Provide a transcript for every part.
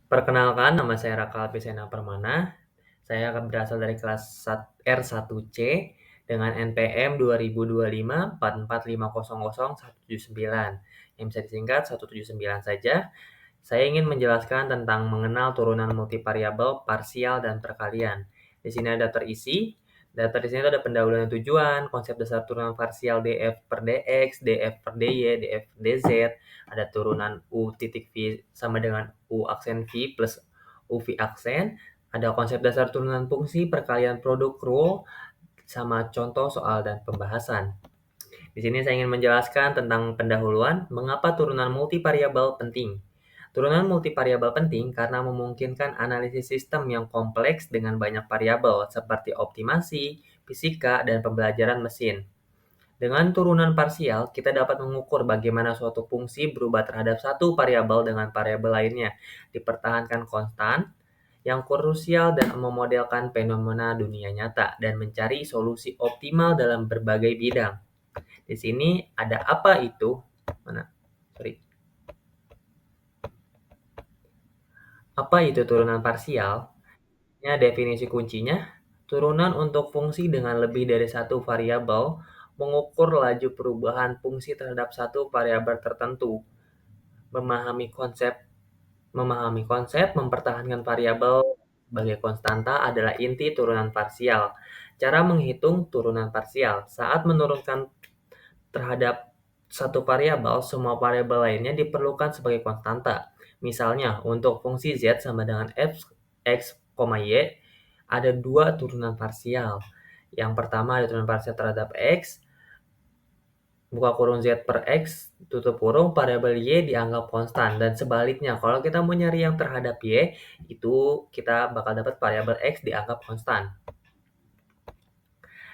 Perkenalkan, nama saya Raka Alpisena Permana. Saya akan berasal dari kelas R1C dengan NPM 2025 44500179 yang bisa disingkat 179 saja. Saya ingin menjelaskan tentang mengenal turunan multivariabel, parsial, dan perkalian. Di sini ada terisi. Data di sini ada pendahuluan tujuan, konsep dasar turunan parsial df per dx, df per dy, df per dz, ada turunan u titik v sama dengan u aksen v plus uv aksen, ada konsep dasar turunan fungsi, perkalian produk rule, sama contoh soal dan pembahasan. Di sini saya ingin menjelaskan tentang pendahuluan, mengapa turunan multivariabel penting. Turunan multivariabel penting karena memungkinkan analisis sistem yang kompleks dengan banyak variabel seperti optimasi, fisika, dan pembelajaran mesin. Dengan turunan parsial, kita dapat mengukur bagaimana suatu fungsi berubah terhadap satu variabel dengan variabel lainnya, dipertahankan konstan, yang krusial dan memodelkan fenomena dunia nyata dan mencari solusi optimal dalam berbagai bidang. Di sini ada apa itu? Mana? Sorry. Apa itu turunan parsial? Ya, definisi kuncinya, turunan untuk fungsi dengan lebih dari satu variabel mengukur laju perubahan fungsi terhadap satu variabel tertentu. Memahami konsep mempertahankan variabel sebagai konstanta adalah inti turunan parsial. Cara menghitung turunan parsial saat menurunkan terhadap satu variabel, semua variabel lainnya diperlukan sebagai konstanta. Misalnya, untuk fungsi z sama dengan x, y, ada dua turunan parsial. Yang pertama ada turunan parsial terhadap x, buka kurung z per x, tutup kurung, variabel y dianggap konstan. Dan sebaliknya, kalau kita mau nyari yang terhadap y, itu kita bakal dapat variabel x dianggap konstan.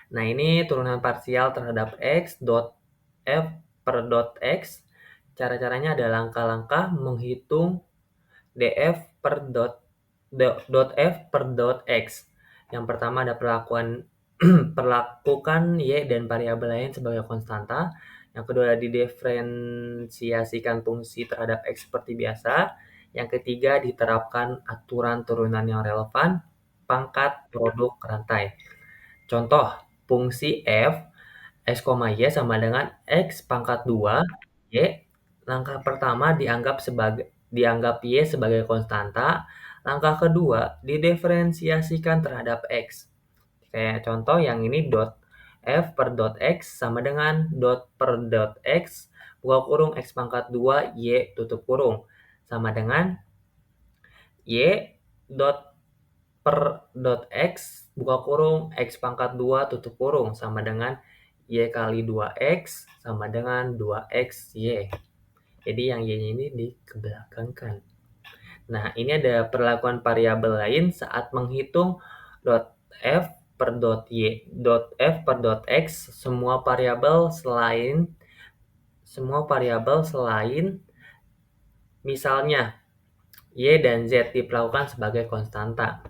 Nah, ini turunan parsial terhadap x dot f per dot x. Cara-caranya ada langkah-langkah menghitung df per dot f per dot x. Yang pertama ada perlakukan y dan variabel lain sebagai konstanta. Yang kedua ada didiferensiasikan fungsi terhadap x seperti biasa. Yang ketiga diterapkan aturan turunan yang relevan, pangkat produk rantai. Contoh, fungsi f x, y sama dengan x pangkat 2 y. Langkah pertama dianggap y sebagai konstanta. Langkah kedua didiferensiasikan terhadap x. Kayak contoh yang ini dot f per dot x sama dengan dot per dot x buka kurung x pangkat 2 y tutup kurung sama dengan y dot per dot x buka kurung x pangkat 2 tutup kurung sama dengan y kali 2x sama dengan 2xy. Jadi yang y ini dikebelakangkan. Nah, ini ada perlakuan variabel lain saat menghitung dot f per dot y, dot f per dot x, semua variabel selain misalnya y dan z diperlakukan sebagai konstanta.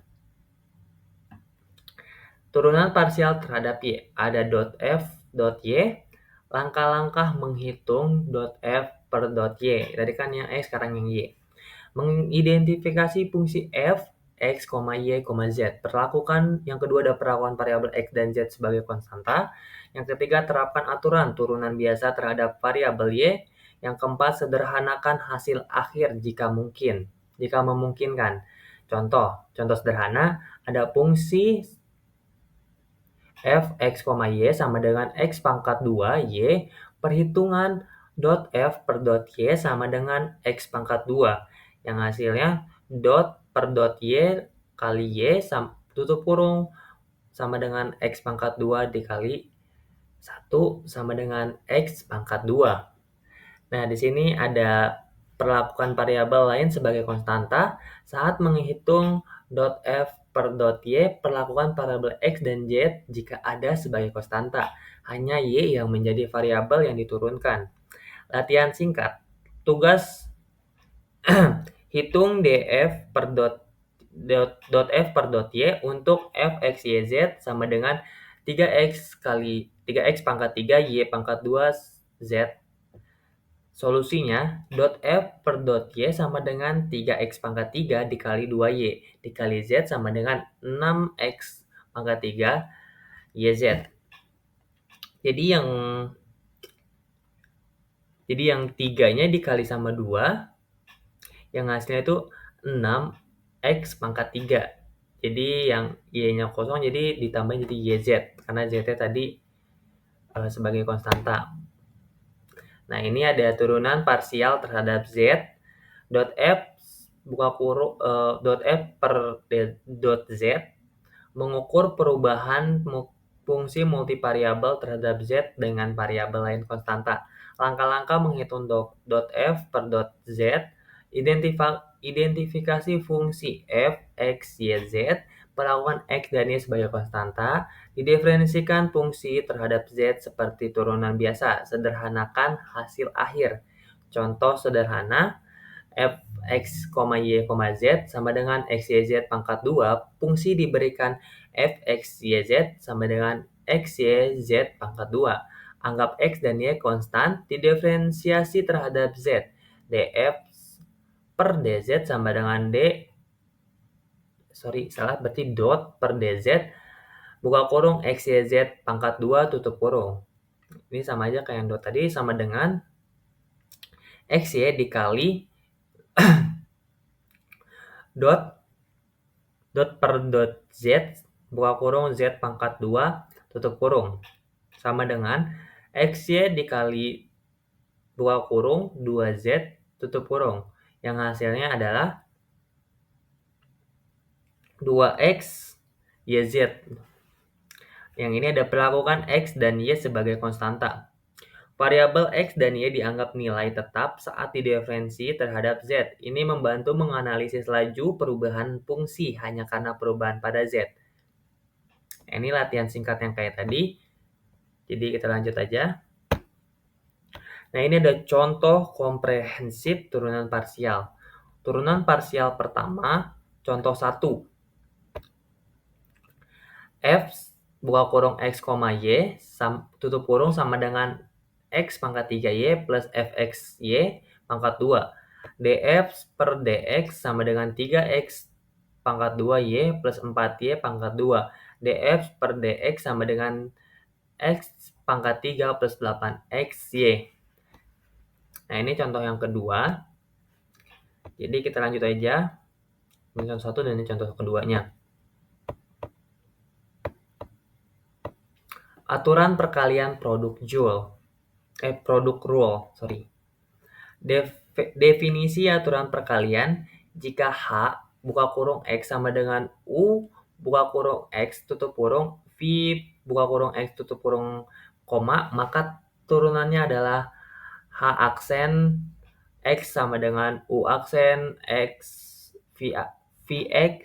Turunan parsial terhadap y ada dot f dot y, langkah-langkah menghitung dot f per dot y. Tadi kan yang x, sekarang yang y. Mengidentifikasi fungsi f, x, y, z. Perlakukan yang kedua ada perlakuan variabel x dan z sebagai konstanta. Yang ketiga terapkan aturan turunan biasa terhadap variabel y. Yang keempat sederhanakan hasil akhir jika memungkinkan. Contoh sederhana ada fungsi f, x, y sama dengan x pangkat 2 y, perhitungan dot f per dot y sama dengan x pangkat 2. Yang hasilnya dot per dot y kali y tutup kurung sama dengan x pangkat 2 dikali 1 sama dengan x pangkat 2. Nah, di sini ada perlakukan variabel lain sebagai konstanta saat menghitung dot f per dot y, perlakukan variabel x dan z jika ada sebagai konstanta. Hanya y yang menjadi variabel yang diturunkan. Latihan singkat. Tugas hitung df per dot f per dot y untuk f x y z sama dengan 3x pangkat 3 y pangkat 2 z Solusinya, .f per .y sama dengan 3x pangkat 3 dikali 2y dikali z sama dengan 6x pangkat 3 YZ. Jadi yang 3-nya dikali sama 2, yang hasilnya itu 6x pangkat 3. Jadi yang y-nya kosong, jadi ditambahin jadi YZ, karena z-nya tadi sebagai konstanta. Nah, ini ada turunan parsial terhadap z, .f buka kurung .f per .z mengukur perubahan fungsi multivariabel terhadap z dengan variabel lain konstanta. Langkah-langkah menghitung .f per .z, identifikasi fungsi f, x, y, z, perlakuan x dan y sebagai konstanta, didefinisikan fungsi terhadap z seperti turunan biasa, sederhanakan hasil akhir. Contoh sederhana, fx, y, z sama dengan x, y, z pangkat 2, fungsi diberikan fx, y, z sama dengan x, y, z pangkat 2. Anggap x dan y konstan, didiferensiasi terhadap z. df per dz sama dengan berarti dot per dz, buka kurung x, y, z pangkat 2 tutup kurung. Ini sama aja kayak yang dot tadi, sama dengan x, y dikali dot per z, buka kurung z pangkat 2 tutup kurung, sama dengan xy dikali buka kurung 2z tutup kurung, yang hasilnya adalah 2x yz. Yang ini ada perlakukan x dan y sebagai konstanta. Variabel x dan y dianggap nilai tetap saat didiferensi terhadap z. Ini membantu menganalisis laju perubahan fungsi hanya karena perubahan pada z. Ini latihan singkat yang kayak tadi. Jadi kita lanjut aja. Nah, ini ada contoh komprehensif turunan parsial. Turunan parsial pertama, contoh 1. F buka kurung x, y tutup kurung sama dengan x pangkat 3y plus fxy pangkat 2. df per dx sama dengan 3x pangkat 2y plus 4y pangkat 2. df per dx sama dengan x pangkat 3 plus 8xy. Nah, ini contoh yang kedua. Jadi kita lanjut aja. Ini contoh 1 dan ini contoh keduanya. Aturan perkalian produk rule. Definisi aturan perkalian, jika H buka kurung X sama dengan U buka kurung X tutup kurung V buka kurung X tutup kurung koma, maka turunannya adalah H aksen X sama dengan U aksen X Vx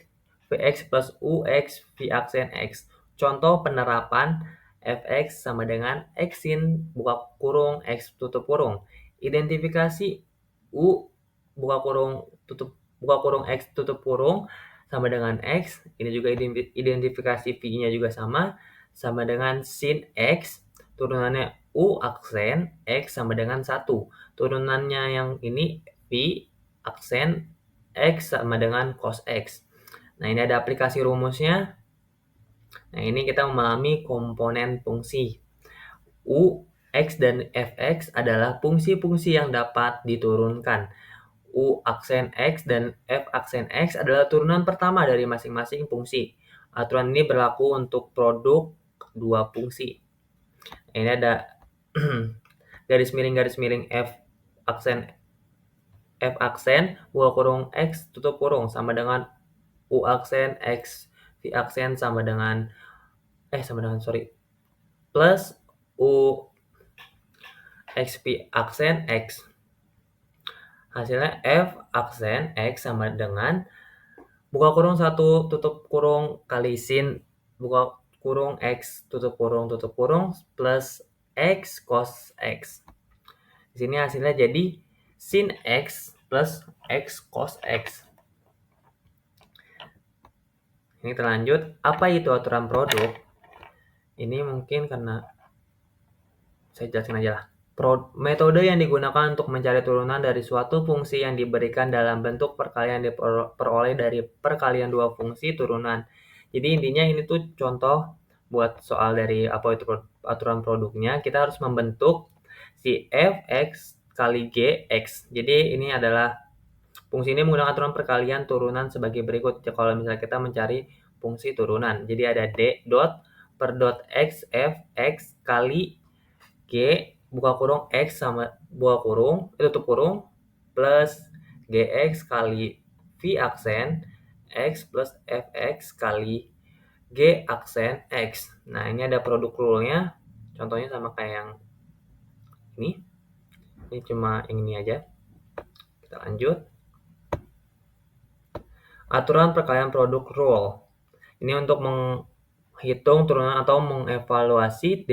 plus UX V aksen X. Contoh penerapan fx sama dengan x sin buka kurung x tutup kurung. Identifikasi u buka kurung x tutup kurung sama dengan x. Ini juga identifikasi v-nya juga sama dengan sin x. Turunannya u aksen x sama dengan 1. Turunannya yang ini v aksen x sama dengan cos x. Nah, ini ada aplikasi rumusnya. Nah, ini kita memahami komponen fungsi. U, X, dan Fx adalah fungsi-fungsi yang dapat diturunkan. U aksen X dan F aksen X adalah turunan pertama dari masing-masing fungsi. Aturan ini berlaku untuk produk dua fungsi. Ini ada garis miring F aksen buka kurung X tutup kurung sama dengan U aksen X V aksen sama dengan plus U XP aksen X. Hasilnya F aksen X sama dengan buka kurung 1 tutup kurung kali sin buka kurung X tutup kurung plus X cos X. Di sini hasilnya jadi sin X plus X cos X. Ini terlanjut. Apa itu aturan produk? Ini mungkin karena saya jelasin aja lah. Metode yang digunakan untuk mencari turunan dari suatu fungsi yang diberikan dalam bentuk perkalian diperoleh dari perkalian dua fungsi turunan. Jadi intinya ini tuh contoh buat soal dari apa itu aturan produknya. Kita harus membentuk si f(x) kali g(x). Jadi ini adalah fungsi ini menggunakan aturan perkalian turunan sebagai berikut. Kalau misalnya kita mencari fungsi turunan. Jadi ada d dot per dot x f(x) kali G buka kurung X sama buka kurung, tutup kurung, plus GX kali V aksen X plus FX kali G aksen X. Nah, ini ada produk rule-nya. Contohnya sama kayak yang ini. Ini cuma yang ini aja. Kita lanjut. Aturan perkalian produk rule. Ini untuk menghitung turunan atau mengevaluasi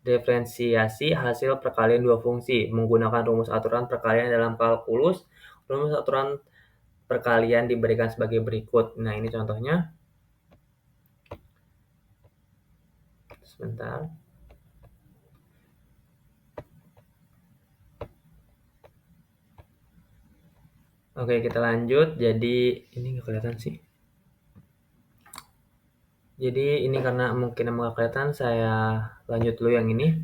diferensiasi hasil perkalian dua fungsi menggunakan rumus aturan perkalian dalam kalkulus. Rumus aturan perkalian diberikan sebagai berikut. Nah, ini contohnya. Sebentar. Oke, kita lanjut. Jadi, ini nggak kelihatan sih. Jadi, ini karena mungkin nggak kelihatan, saya lanjut dulu yang ini.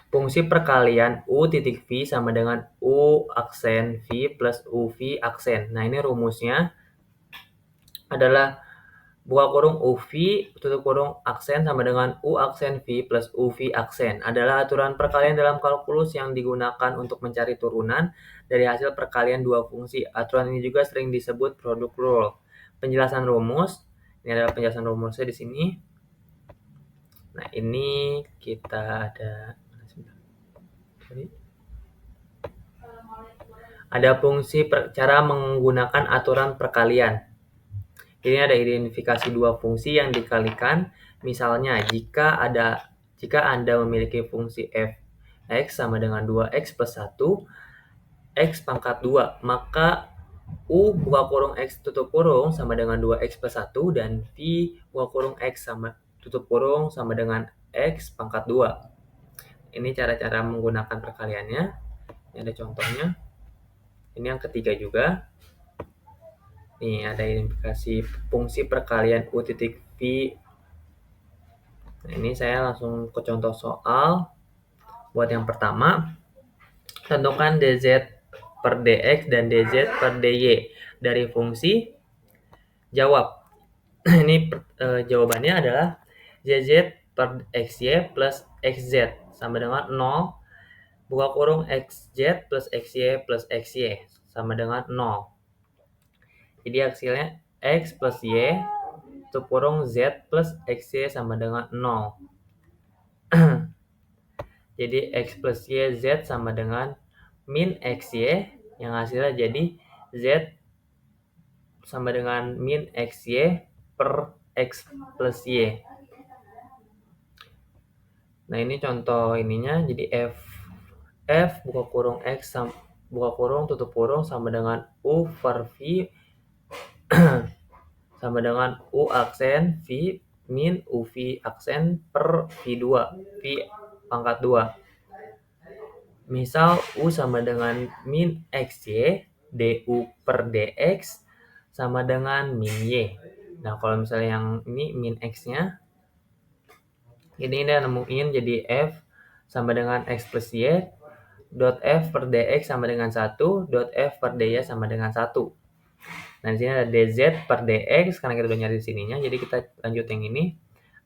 Fungsi perkalian U titik V sama dengan U aksen V plus UV aksen. Nah, ini rumusnya adalah buka kurung UV tutup kurung aksen sama dengan U aksen V plus UV aksen. Adalah aturan perkalian dalam kalkulus yang digunakan untuk mencari turunan dari hasil perkalian dua fungsi. Aturan ini juga sering disebut product rule. Penjelasan rumus. Ini adalah penjelasan rumusnya di sini. Nah, ini kita ada fungsi cara menggunakan aturan perkalian. Ini ada identifikasi dua fungsi yang dikalikan. Misalnya, jika Anda memiliki fungsi f(x) sama dengan 2x plus 1, x pangkat 2, maka U buka kurung x tutup kurung sama dengan 2x plus 1 dan V buka kurung x sama tutup kurung sama dengan x pangkat 2. Ini cara-cara menggunakan perkaliannya. Ini ada contohnya. Ini yang ketiga juga. Nih, ada identifikasi fungsi perkalian U titik V. Nah, ini saya langsung ke contoh soal. Buat yang pertama, tentukan dz per dx dan dz per dy dari fungsi. Jawab. Ini jawabannya adalah dz per xy plus xz sama dengan 0. Buka kurung xz plus xy plus xy sama dengan 0. Jadi hasilnya x plus y tutup kurung z plus xy sama dengan 0. Jadi x plus y z sama dengan min xy, yang hasilnya jadi z sama dengan min xy per x plus y. Nah, ini contoh ininya. Jadi f buka kurung x buka kurung tutup kurung sama dengan u per v sama dengan U aksen V min UV aksen per V2, V pangkat 2. Misal U sama dengan min XY, DU per DX sama dengan min Y. Nah, kalau misalnya yang ini min X-nya, ini udah nemuin jadi F sama dengan X plus Y, dot F per DX sama dengan 1, dot F per DY sama dengan 1. Nah, di sini ada dz per dx, karena kita udah nyari di sininya, jadi kita lanjut yang ini.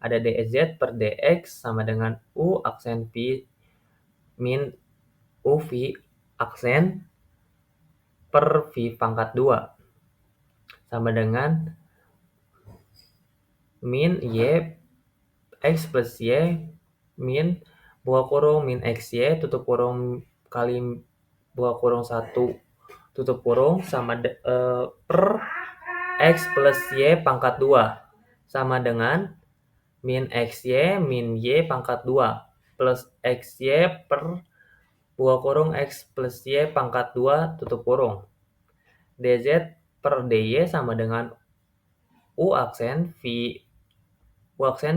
Ada dz per dx sama dengan u aksen v min uv aksen per v pangkat 2 sama dengan min y x plus y min buka kurung min xy tutup kurung kali buka kurung 1 tutup kurung sama per x plus y pangkat 2 sama dengan min xy min y pangkat 2 plus xy per buka kurung x plus y pangkat 2 tutup kurung. Dz per dy sama dengan u aksen v u aksen